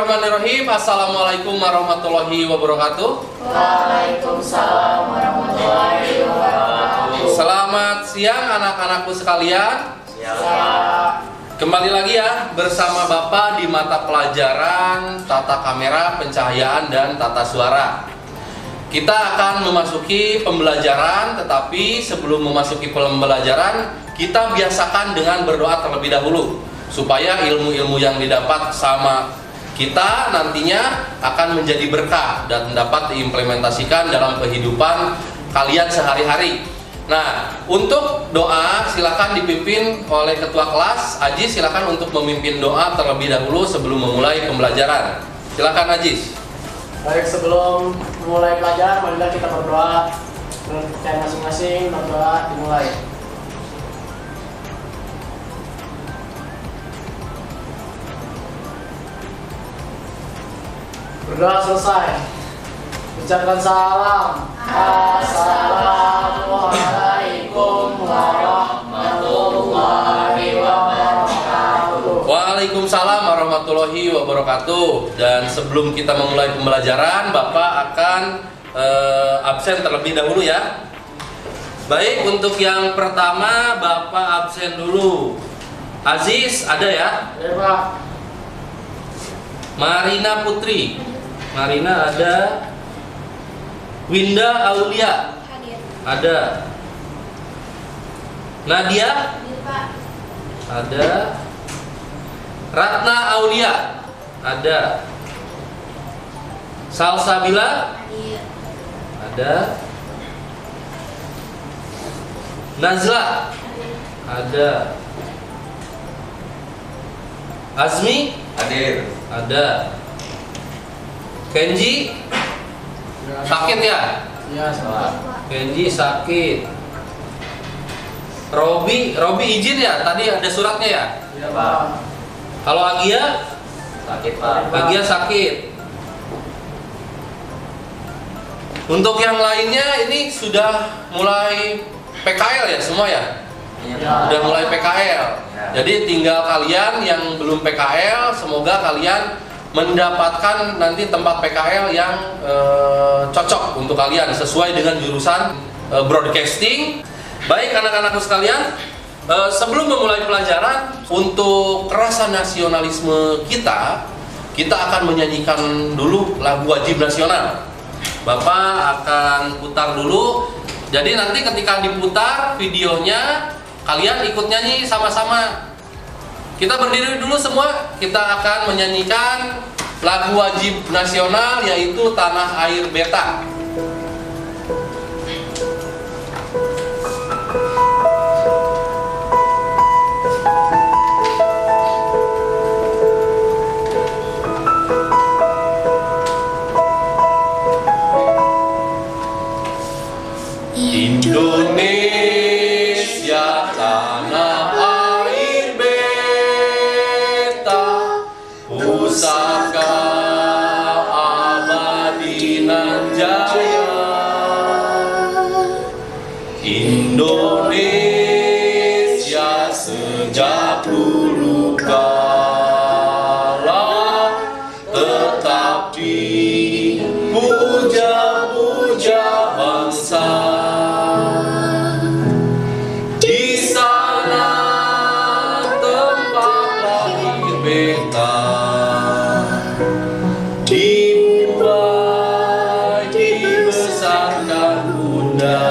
Bismillahirrahmanirrahim. Assalamualaikum warahmatullahi wabarakatuh. Waalaikumsalam warahmatullahi wabarakatuh. Selamat siang anak-anakku sekalian. Kembali lagi ya bersama Bapak di mata pelajaran tata kamera, pencahayaan, dan tata suara. Kita akan memasuki pembelajaran, tetapi sebelum memasuki pembelajaran, kita biasakan dengan berdoa terlebih dahulu, supaya ilmu-ilmu yang didapat sama kita nantinya akan menjadi berkah dan dapat diimplementasikan dalam kehidupan kalian sehari-hari. Nah, untuk doa silakan dipimpin oleh ketua kelas. Ajis silakan untuk memimpin doa terlebih dahulu sebelum memulai pembelajaran. Silakan Ajis. Baik, sebelum memulai pelajaran, marilah kita berdoa. Kita masing-masing berdoa, dimulai. Berdoa selesai. Ucapkan salam. Assalamualaikum warahmatullahi wabarakatuh. Waalaikumsalam warahmatullahi wabarakatuh. Dan sebelum kita memulai pembelajaran, Bapak akan absen terlebih dahulu ya. Baik, untuk yang pertama Bapak absen dulu. Aziz ada ya? Ya, Pak. Marina Putri. Marina ada. Winda Aulia Hadir. ada. Nadia Hadir, Pak. ada. Ratna Aulia ada. Salsabila Hadir. ada. Nazla Hadir. ada. Azmi Hadir. ada. Kenji sakit ya? Ya, salam. Kenji sakit. Robi izin ya? Tadi ada suratnya ya? Ya, Pak. Kalau Agia? Sakit, Pak. Agia sakit. Untuk yang lainnya ini sudah mulai PKL ya semua ya? Ya. Sudah mulai PKL. Ya. Jadi tinggal kalian yang belum PKL, semoga kalian mendapatkan nanti tempat PKL yang cocok untuk kalian sesuai dengan jurusan broadcasting. Baik anak-anakku sekalian, sebelum memulai pelajaran, untuk rasa nasionalisme kita akan menyanyikan dulu lagu wajib nasional. Bapak akan putar dulu. Jadi nanti ketika diputar videonya, kalian ikut nyanyi sama-sama. Kita berdiri dulu semua, kita akan menyanyikan lagu wajib nasional yaitu Tanah Air Beta. Indonesia tanah air beta, pusaka abadi nan jaya. Indonesia sejak dulu kala tetap dipuja-puja bangsa. Di sana tempat lahir beta, dibuai dibesarkan bunda,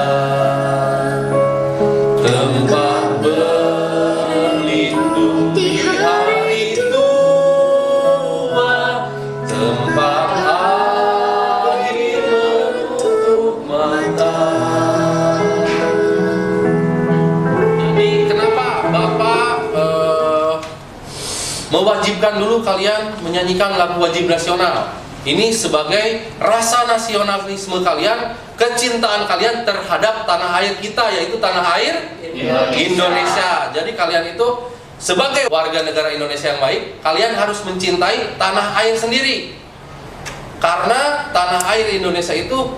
tempat berlindung di hari tua, tempat akhir menutup mata. Jadi kenapa Bapak mewajibkan dulu kalian menyanyikan lagu wajib nasional? Ini sebagai rasa nasionalisme kalian, kecintaan kalian terhadap tanah air kita, yaitu tanah air Indonesia. Jadi kalian itu sebagai warga negara Indonesia yang baik, kalian harus mencintai tanah air sendiri. Karena tanah air Indonesia itu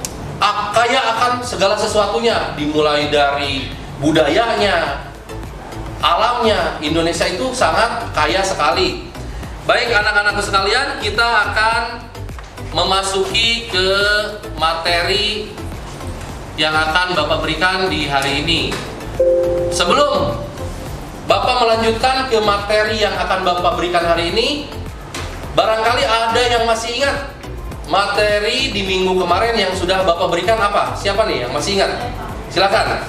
kaya akan segala sesuatunya, dimulai dari budayanya, alamnya. Indonesia itu sangat kaya sekali. Baik anak-anakku sekalian, kita akan memasuki ke materi yang akan Bapak berikan di hari ini. Sebelum Bapak melanjutkan ke materi yang akan Bapak berikan hari ini, barangkali ada yang masih ingat materi di minggu kemarin yang sudah Bapak berikan apa? Siapa nih yang masih ingat? Silakan.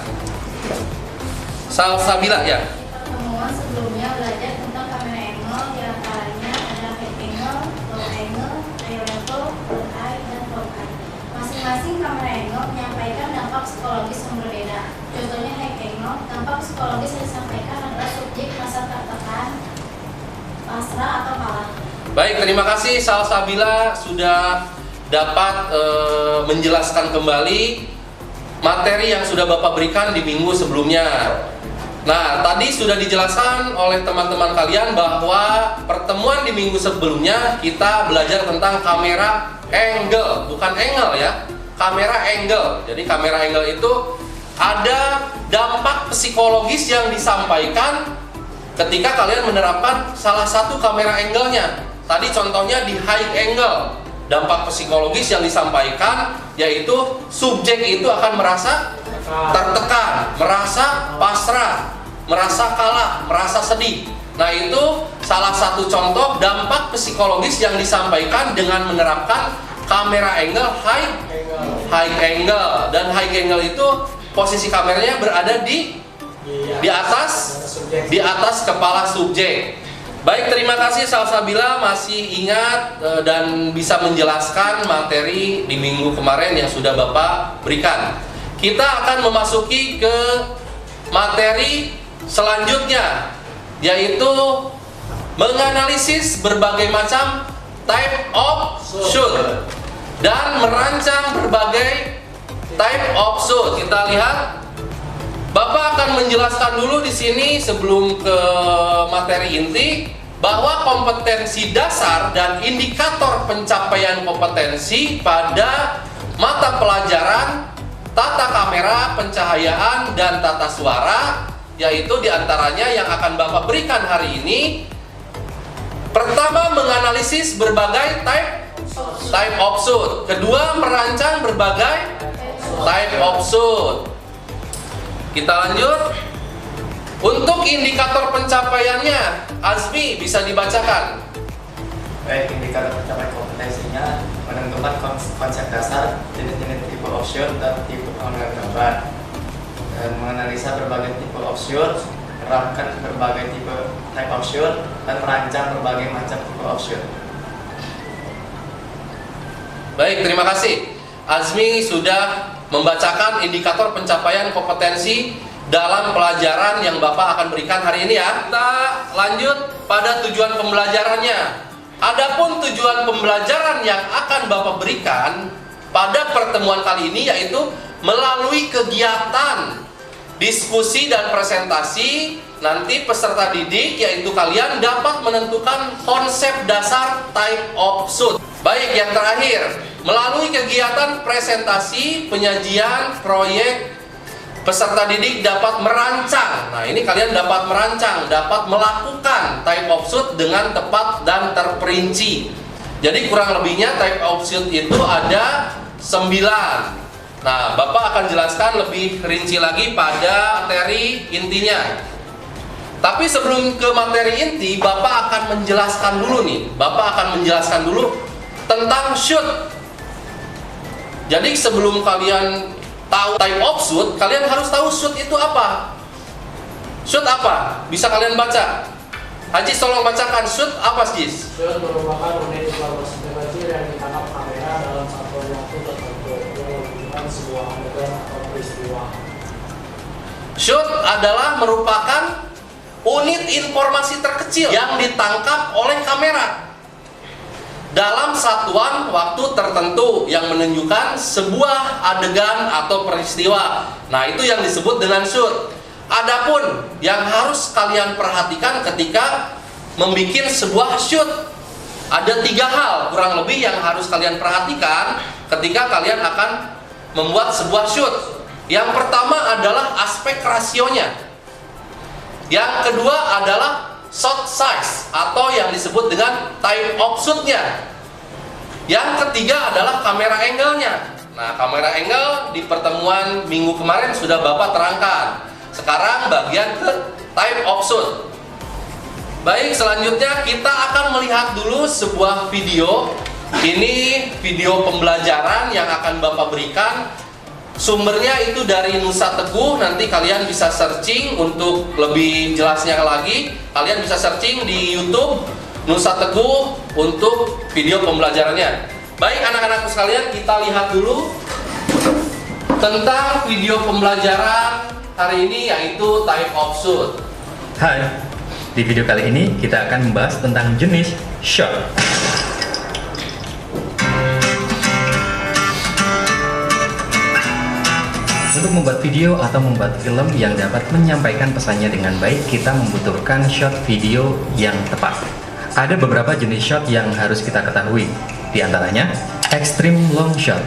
Salsabila ya. Pertemuan sebelumnya belajar tentang kamera angle, diantaranya ada high angle, low angle, high level, low eye, dan low eye. Masing-masing kamera angle menyampaikan dampak psikologis yang berbeda. Contohnya high angle, dampak psikologis yang disampaikan adalah subjek merasa tertekan, pasrah atau kalah. Baik, terima kasih Salsabila sudah dapat menjelaskan kembali materi yang sudah Bapak berikan di minggu sebelumnya. Nah, tadi sudah dijelaskan oleh teman-teman kalian bahwa pertemuan di minggu sebelumnya kita belajar tentang kamera angle, bukan angle ya, kamera angle. Jadi kamera angle itu ada dampak psikologis yang disampaikan ketika kalian menerapkan salah satu kamera angle-nya. Tadi contohnya di high angle, dampak psikologis yang disampaikan yaitu subjek itu akan merasa tertekan, merasa pasrah, merasa kalah, merasa sedih. Nah, itu salah satu contoh dampak psikologis yang disampaikan dengan menerapkan kamera angle high angle. Dan high angle itu posisi kameranya berada di atas kepala subjek. Baik, terima kasih Salsabila masih ingat dan bisa menjelaskan materi di minggu kemarin yang sudah Bapak berikan. Kita akan memasuki ke materi selanjutnya, yaitu menganalisis berbagai macam type of shoot dan merancang berbagai type of shoot. Kita lihat, Bapak akan menjelaskan dulu di sini sebelum ke materi inti bahwa kompetensi dasar dan indikator pencapaian kompetensi pada mata pelajaran tata kamera, pencahayaan, dan tata suara, yaitu diantaranya yang akan Bapak berikan hari ini. Pertama, menganalisis berbagai type of shoot. Kedua, merancang berbagai type of shoot. Kita lanjut. Untuk indikator pencapaiannya, Azmi bisa dibacakan. Baik, indikator pencapaian kompetensinya menentukan konsep dasar, jenis-jenis tipe of shoot dan tipe pengambilan gambar, dan menganalisa berbagai tipe of shoot, menerapkan berbagai tipe type of shoot, dan merancang berbagai macam tipe of shoot. Baik, terima kasih. Azmi sudah membacakan indikator pencapaian kompetensi dalam pelajaran yang Bapak akan berikan hari ini ya. Kita lanjut pada tujuan pembelajarannya. Adapun tujuan pembelajaran yang akan Bapak berikan pada pertemuan kali ini yaitu melalui kegiatan diskusi dan presentasi, nanti peserta didik yaitu kalian dapat menentukan konsep dasar type of shoot. Baik, yang terakhir, melalui kegiatan presentasi, penyajian, proyek, peserta didik dapat merancang. Nah, ini kalian dapat merancang, dapat melakukan type of shoot dengan tepat dan terperinci. Jadi kurang lebihnya type of shoot itu ada 9. Nah, Bapak akan jelaskan lebih rinci lagi pada materi intinya. Tapi sebelum ke materi inti, Bapak akan menjelaskan dulu nih. Bapak akan menjelaskan dulu tentang shoot. Jadi sebelum kalian tahu type of shoot, kalian harus tahu shoot itu apa. Shoot apa? Bisa kalian baca? Haji, tolong bacakan shoot apa, Jis? Shoot merupakan unit informasi kecil yang ditangkap kamera dalam satu waktu tertentu yang menunjukkan sebuah adegan atau peristiwa. Shoot adalah merupakan unit informasi terkecil yang ditangkap oleh kamera dalam satuan waktu tertentu yang menunjukkan sebuah adegan atau peristiwa. Nah, itu yang disebut dengan shoot. Adapun yang harus kalian perhatikan ketika membuat sebuah shoot, ada 3 hal kurang lebih yang harus kalian perhatikan ketika kalian akan membuat sebuah shoot. Yang pertama adalah aspek rasionya. Yang kedua adalah shot size atau yang disebut dengan time of shoot-nya. Yang ketiga adalah kamera angle-nya. Nah, kamera angle di pertemuan minggu kemarin sudah Bapak terangkan. Sekarang bagian ke time of shoot. Baik, selanjutnya kita akan melihat dulu sebuah video. Ini video pembelajaran yang akan Bapak berikan. Sumbernya itu dari Nusa Teguh. Nanti kalian bisa searching untuk lebih jelasnya lagi. Kalian bisa searching di YouTube Nusa Teguh untuk video pembelajarannya. Baik anak-anakku sekalian, kita lihat dulu tentang video pembelajaran hari ini, yaitu type of shoot. Hai, di video kali ini kita akan membahas tentang jenis shot. Untuk membuat video atau membuat film yang dapat menyampaikan pesannya dengan baik, kita membutuhkan shot video yang tepat. Ada beberapa jenis shot yang harus kita ketahui. Di antaranya, extreme long shot.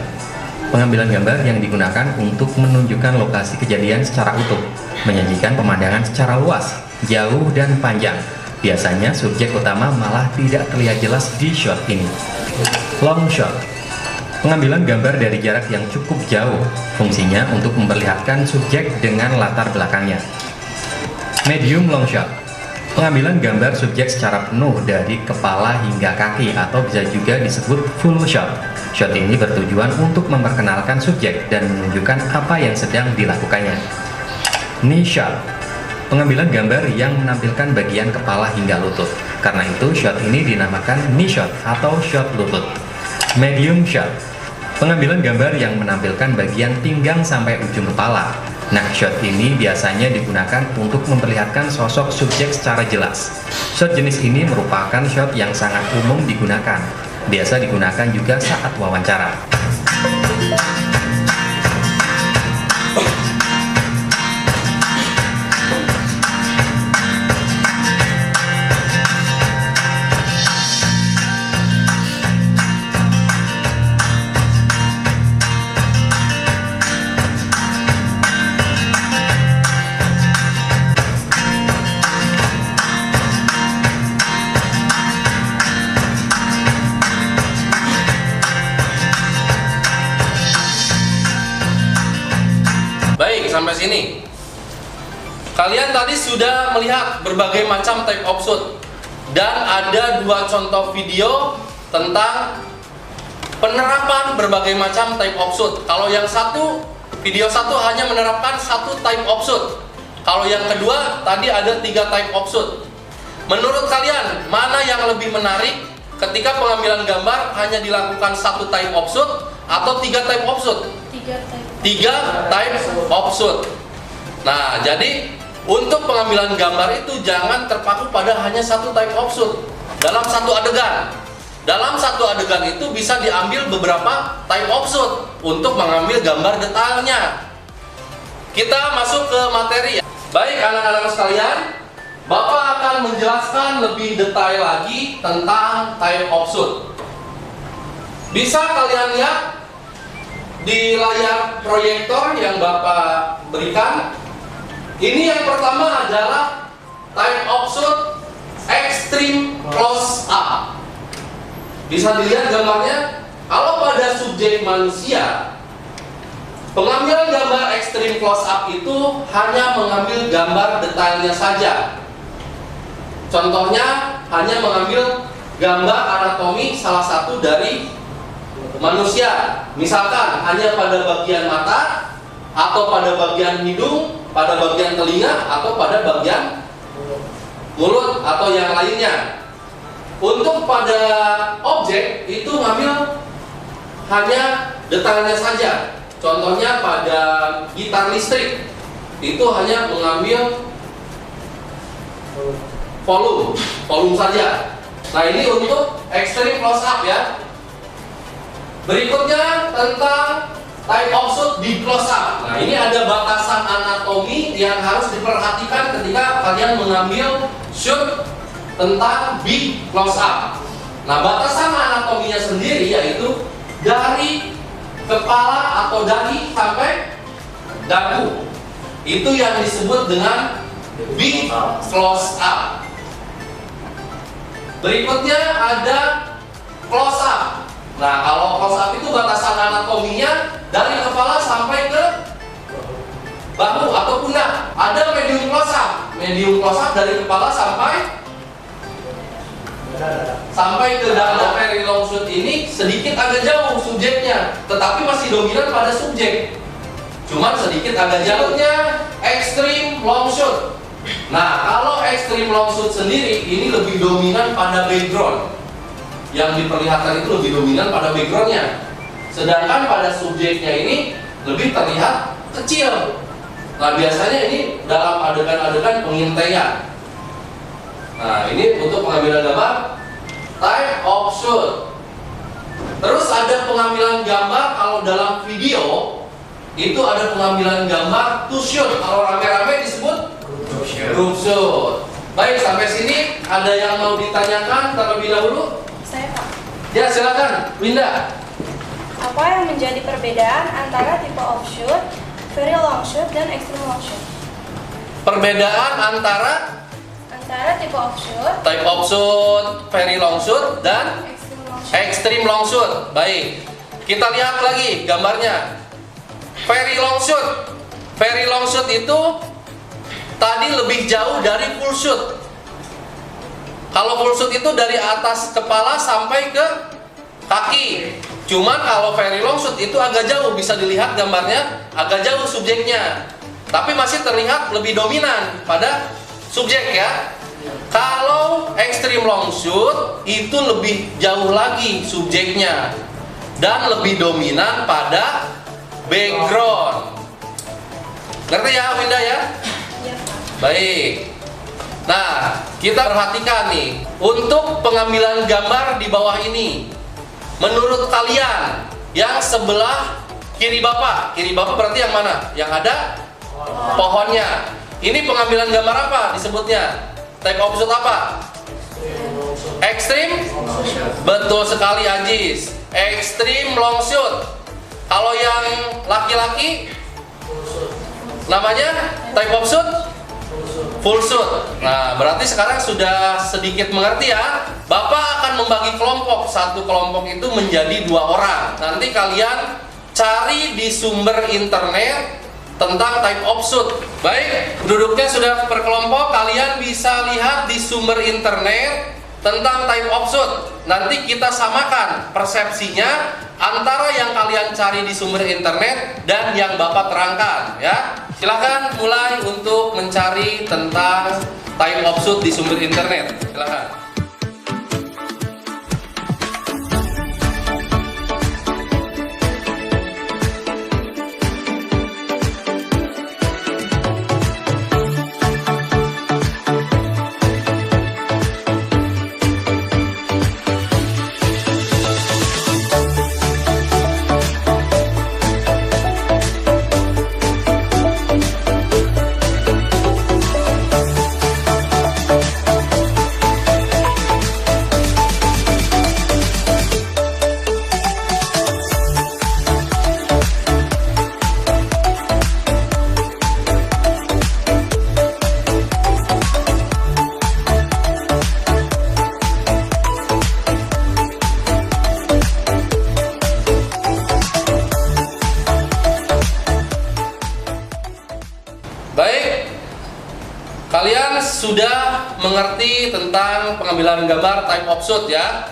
Pengambilan gambar yang digunakan untuk menunjukkan lokasi kejadian secara utuh, menyajikan pemandangan secara luas, jauh dan panjang. Biasanya subjek utama malah tidak terlihat jelas di shot ini. Long shot. Pengambilan gambar dari jarak yang cukup jauh, fungsinya untuk memperlihatkan subjek dengan latar belakangnya. Medium long shot. Pengambilan gambar subjek secara penuh dari kepala hingga kaki atau bisa juga disebut full shot. Shot ini bertujuan untuk memperkenalkan subjek dan menunjukkan apa yang sedang dilakukannya. Knee shot. Pengambilan gambar yang menampilkan bagian kepala hingga lutut. Karena itu shot ini dinamakan knee shot atau shot lutut. Medium shot. Pengambilan gambar yang menampilkan bagian pinggang sampai ujung kepala. Nah, shot ini biasanya digunakan untuk memperlihatkan sosok subjek secara jelas. Shot jenis ini merupakan shot yang sangat umum digunakan. Biasa digunakan juga saat wawancara. Baik, sampai sini. Kalian tadi sudah melihat berbagai macam type of shoot. Dan ada dua contoh video tentang penerapan berbagai macam type of shoot. Kalau yang satu, video satu hanya menerapkan satu type of shoot. Kalau yang kedua, tadi ada 3 type of shoot. Menurut kalian, mana yang lebih menarik ketika pengambilan gambar hanya dilakukan satu type of shoot atau 3 type of shoot? 3 type of shoot. Nah, jadi untuk pengambilan gambar itu jangan terpaku pada hanya satu type of shoot dalam satu adegan. Dalam satu adegan itu bisa diambil beberapa type of shoot untuk mengambil gambar detailnya. Kita masuk ke materi ya. Baik anak-anak sekalian, Bapak akan menjelaskan lebih detail lagi tentang type of shoot. Bisa kalian lihat di layar proyektor yang Bapak berikan. Ini yang pertama adalah type of shoot extreme close up. Bisa dilihat gambarnya. Kalau pada subjek manusia, pengambilan gambar extreme close up itu hanya mengambil gambar detailnya saja. Contohnya hanya mengambil gambar anatomi salah satu dari manusia, misalkan hanya pada bagian mata, atau pada bagian hidung, pada bagian telinga, atau pada bagian mulut, atau yang lainnya. Untuk pada objek itu ngambil hanya detailnya saja. Contohnya pada gitar listrik itu hanya mengambil volume saja. Nah, ini untuk extreme close up ya. Berikutnya tentang type of shoot di close up. Nah, ini ada batasan anatomi yang harus diperhatikan ketika kalian mengambil shoot tentang big close up. Nah, batasan anatominya sendiri yaitu dari kepala atau dahi sampai dagu. Itu yang disebut dengan big close up. Berikutnya ada close up. Nah, kalau close up itu batasan anatominya dari kepala sampai ke bahu atau pundak. Ada medium close up. Medium close up dari kepala sampai ke dada. Very long shoot ini sedikit agak jauh subjeknya, tetapi masih dominan pada subjek. Cuman sedikit agak jauhnya extreme long shoot. Nah, kalau extreme long shoot sendiri ini lebih dominan pada background. Yang diperlihatkan itu lebih dominan pada backgroundnya. Sedangkan pada subjeknya ini lebih terlihat kecil. Nah, biasanya ini dalam adegan-adegan pengintaian. Nah, ini untuk pengambilan gambar type of shoot. Terus ada pengambilan gambar kalau dalam video itu ada pengambilan gambar to shoot. Kalau rame-rame disebut group shoot. Baik, sampai sini ada yang mau ditanyakan terlebih dahulu? Saya Pak. Ya, silakan, Winda. Apa yang menjadi perbedaan antara tipe off shoot, very long shoot, dan extreme long shoot? Perbedaan antara Tipe off shoot, type of shoot, very long shoot, dan extreme long shoot. extreme long shoot. Baik, kita lihat lagi gambarnya. Very long shoot. Very long shoot itu tadi lebih jauh dari full shoot. Kalau full shoot itu dari atas kepala sampai ke kaki. Cuman kalau very long shoot itu agak jauh, bisa dilihat gambarnya agak jauh subjeknya. Tapi masih terlihat lebih dominan pada subjek ya. Kalau extreme long shoot itu lebih jauh lagi subjeknya dan lebih dominan pada background. Ngerti ya, Winda ya? Iya Pak. Baik. Nah, kita perhatikan nih untuk pengambilan gambar di bawah ini. Menurut kalian yang sebelah kiri Bapak berarti yang mana? Yang ada pohonnya. Ini pengambilan gambar apa disebutnya? Type of shoot apa? Extreme? Betul sekali Ajis. Extreme long shoot. Kalau yang laki-laki namanya type of shoot? Full shoot. Nah, berarti sekarang sudah sedikit mengerti ya. Bapak akan membagi kelompok. Satu kelompok itu menjadi 2 orang. Nanti kalian cari di sumber internet tentang type of shoot. Baik, duduknya sudah per kelompok. Kalian bisa lihat di sumber internet tentang type of shoot. Nanti kita samakan persepsinya antara yang kalian cari di sumber internet dan yang Bapak terangkan ya. Silahkan mulai untuk mencari tentang type of shoot di sumber internet. Silahkan. Baik, kalian sudah mengerti tentang pengambilan gambar type of shoot ya.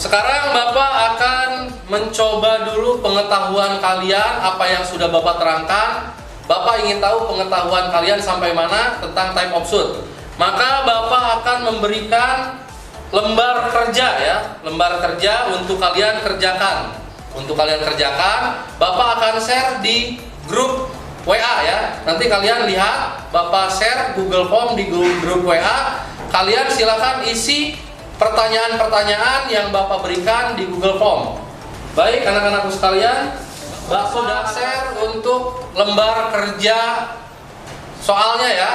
Sekarang Bapak akan mencoba dulu pengetahuan kalian apa yang sudah Bapak terangkan. Bapak ingin tahu pengetahuan kalian sampai mana tentang type of shoot. Maka Bapak akan memberikan lembar kerja ya, lembar kerja untuk kalian kerjakan. Untuk kalian kerjakan, Bapak akan share di grup WA ya. Nanti kalian lihat Bapak share Google Form di grup WA. Kalian silakan isi pertanyaan-pertanyaan yang Bapak berikan di Google Form. Baik anak-anakku sekalian, Bapak sudah share untuk lembar kerja soalnya ya.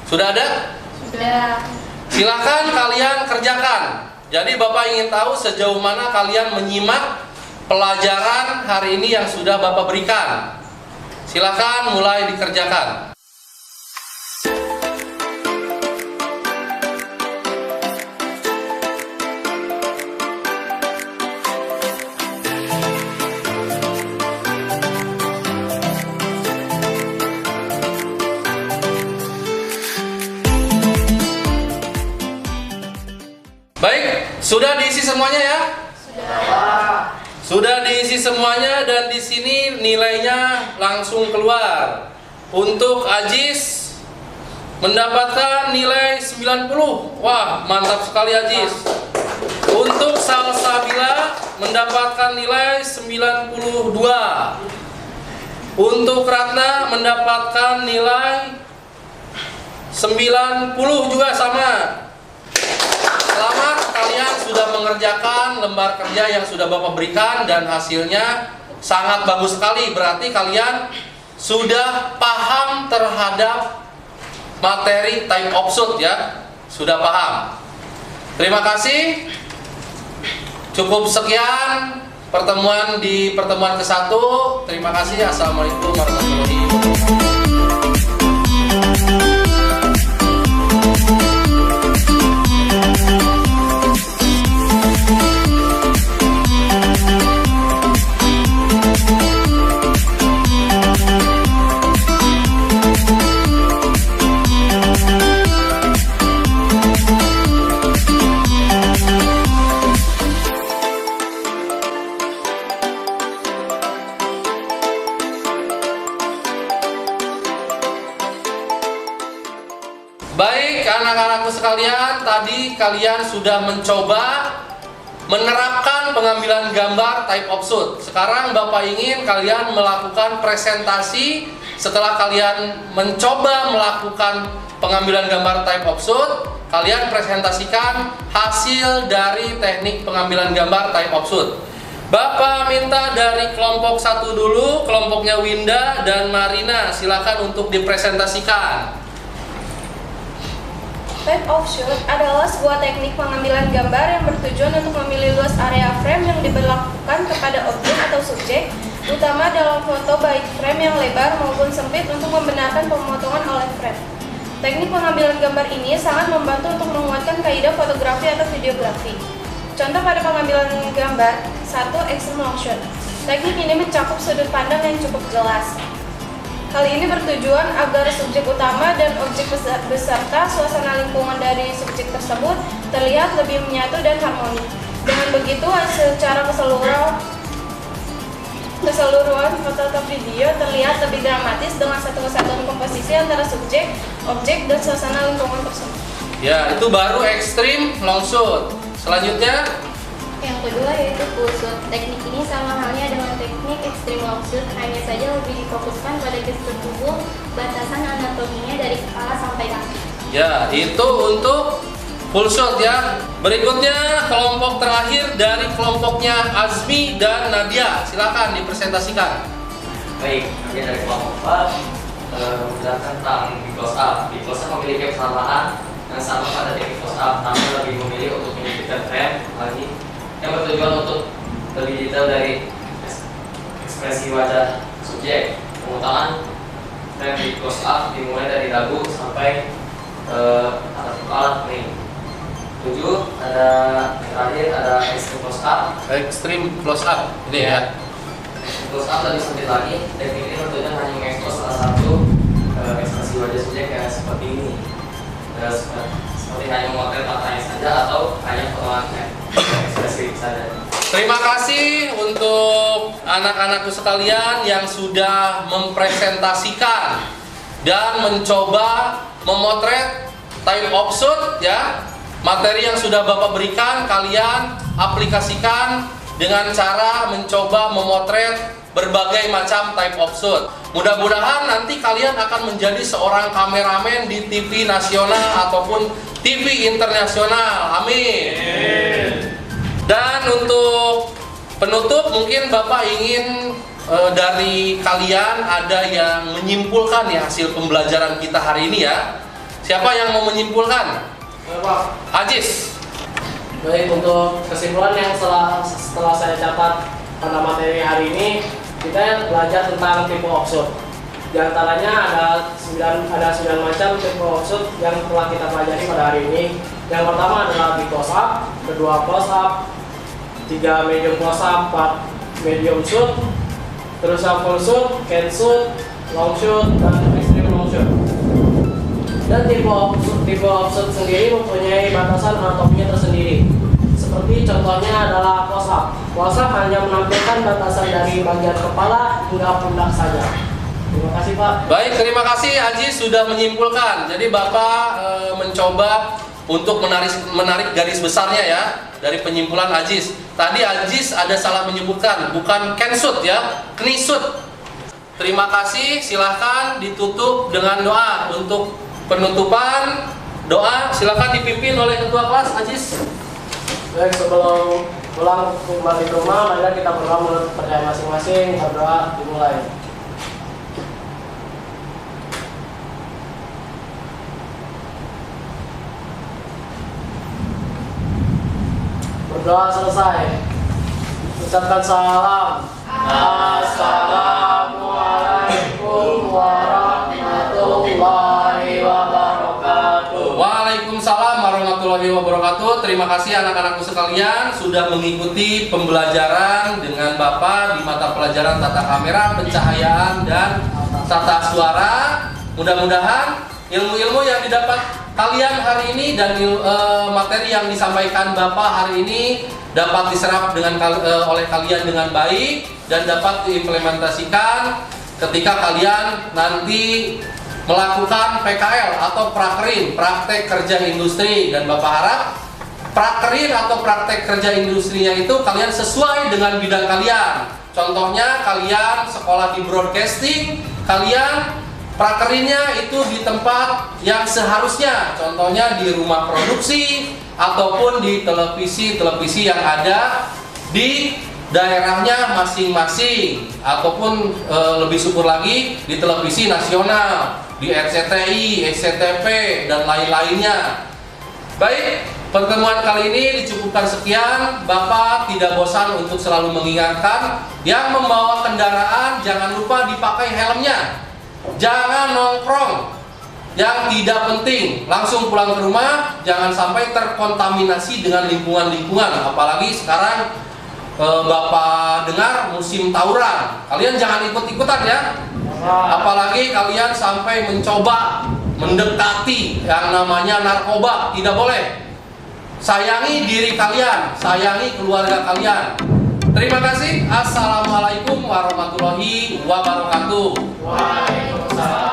Sudah ada? Sudah. Silakan kalian kerjakan. Jadi Bapak ingin tahu sejauh mana kalian menyimak pelajaran hari ini yang sudah Bapak berikan. Silakan mulai dikerjakan. Sudah diisi semuanya ya? Sudah diisi semuanya dan di sini nilainya langsung keluar. Untuk Ajis mendapatkan nilai 90. Wah, mantap sekali Ajis. Untuk Salsabila mendapatkan nilai 92. Untuk Ratna mendapatkan nilai 90 juga sama. Selamat, kalian sudah mengerjakan lembar kerja yang sudah Bapak berikan dan hasilnya sangat bagus sekali. Berarti kalian sudah paham terhadap materi type offshoot ya. Sudah paham. Terima kasih. Cukup sekian pertemuan di pertemuan ke-1. Terima kasih. Assalamualaikum warahmatullahi wabarakatuh. Baik anak-anakku sekalian, tadi kalian sudah mencoba menerapkan pengambilan gambar type offshoot. Sekarang Bapak ingin kalian melakukan presentasi. Setelah kalian mencoba melakukan pengambilan gambar type offshoot, kalian presentasikan hasil dari teknik pengambilan gambar type offshoot. Bapak minta dari kelompok 1 dulu, kelompoknya Winda dan Marina, silakan untuk dipresentasikan. Type offshoot adalah sebuah teknik pengambilan gambar yang bertujuan untuk memilih luas area frame yang diberlakukan kepada objek atau subjek, utama dalam foto baik frame yang lebar maupun sempit untuk membenarkan pemotongan oleh frame. Teknik pengambilan gambar ini sangat membantu untuk menguatkan kaidah fotografi atau videografi. Contoh pada pengambilan gambar, 1. Extreme long shot. Teknik ini mencakup sudut pandang yang cukup jelas. Hal ini bertujuan agar subjek utama dan objek beserta suasana lingkungan dari subjek tersebut terlihat lebih menyatu dan harmoni. Dengan begitu, secara keseluruhan foto atau video terlihat lebih dramatis dengan satu kesatuan komposisi antara subjek, objek, dan suasana lingkungan tersebut. Ya, itu baru extreme long shot. Selanjutnya, Yang kedua yaitu full shoot. Teknik ini sama halnya dengan teknik extreme long shoot, hanya saja lebih difokuskan pada gestur tubuh, batasan anatominya dari kepala sampai kaki. ya itu untuk full shot ya. Berikutnya kelompok terakhir dari kelompoknya Azmi dan Nadia, silakan dipresentasikan. Baik, ini dari kelompok 4 menjelaskan tentang di close up. Di close up memiliki kesamaan yang sama pada teknik close up, namun lebih memilih untuk menyebutkan frame lagi yang bertujuan untuk lebih detail dari ekspresi wajah subjek. Pengutaman frame di close up dimulai dari dagu sampai atas kepala nih. 7 ada terakhir ada extreme close up. Extreme close up ini ya. Close up tadi sempit lagi. Teknik ini tentunya hanya mengekspos salah satu ekspresi wajah subjek kayak seperti ini. Seperti hanya memotret matanya saja atau hanya potongan ekspresi saja. Terima kasih untuk anak-anakku sekalian yang sudah mempresentasikan dan mencoba memotret type offshoot ya. Materi yang sudah Bapak berikan kalian aplikasikan dengan cara mencoba memotret berbagai macam type offshoot. Mudah-mudahan nanti kalian akan menjadi seorang kameramen di TV nasional ataupun TV internasional. Amin. Dan untuk penutup mungkin Bapak ingin dari kalian ada yang menyimpulkan ya hasil pembelajaran kita hari ini ya. Siapa yang mau menyimpulkan? Pak. Ajis. Baik, untuk kesimpulan yang setelah saya catat pada materi hari ini, kita belajar tentang tipe offshoot. Di antaranya ada 9 macam tipe offshoot yang telah kita pelajari pada hari ini. Yang pertama adalah di close up, kedua close up, 3 medium close up, 4 medium shoot, terus full shoot, can shoot, long shoot, dan extreme long shoot. Dan tipe offshoot sendiri mempunyai batasan anatominya tersendiri. seperti contohnya adalah close up. Close up hanya menampilkan batasan dari bagian kepala hingga pundak saja. Terima kasih Pak. Baik, terima kasih Aziz sudah menyimpulkan. Jadi Bapak mencoba untuk menarik garis besarnya ya dari penyimpulan Aziz. Tadi Aziz ada salah menyebutkan, bukan kensut ya, knisut. Terima kasih, silahkan ditutup dengan doa. Untuk penutupan doa silahkan dipimpin oleh ketua kelas Aziz. Baik, sebelum pulang kembali ke rumah, mari kita berdoa menurut percaya masing-masing. Berdoa dimulai. Berdoa selesai. Ucapkan salam. Assalamualaikum warahmatullahi wabarakatuh. Waalaikumsalam warahmatullahi wabarakatuh. Terima kasih anak-anakku sekalian sudah mengikuti pembelajaran dengan Bapak di mata pelajaran tata kamera, pencahayaan, dan tata suara. Mudah-mudahan ilmu-ilmu yang didapat kalian hari ini dan materi yang disampaikan Bapak hari ini dapat diserap oleh kalian dengan baik dan dapat diimplementasikan ketika kalian nanti melakukan PKL atau prakerin, praktek kerja industri. Dan Bapak harap prakerin atau praktek kerja industrinya itu kalian sesuai dengan bidang kalian. Contohnya kalian sekolah di broadcasting, kalian prakerinnya itu di tempat yang seharusnya, contohnya di rumah produksi ataupun di televisi yang ada di daerahnya masing-masing, ataupun lebih syukur lagi di televisi nasional, di RCTI, SCTV, dan lain-lainnya. Baik, pertemuan kali ini dicukupkan sekian. Bapak tidak bosan untuk selalu mengingatkan yang membawa kendaraan jangan lupa dipakai helmnya. Jangan nongkrong yang tidak penting, langsung pulang ke rumah. Jangan sampai terkontaminasi dengan lingkungan-lingkungan. Apalagi sekarang Bapak dengar musim tawuran, kalian jangan ikut-ikutan ya. Apalagi kalian sampai mencoba mendekati yang namanya narkoba, tidak boleh. Sayangi diri kalian, sayangi keluarga kalian. Terima kasih. Assalamualaikum warahmatullahi wabarakatuh. Waalaikumsalam.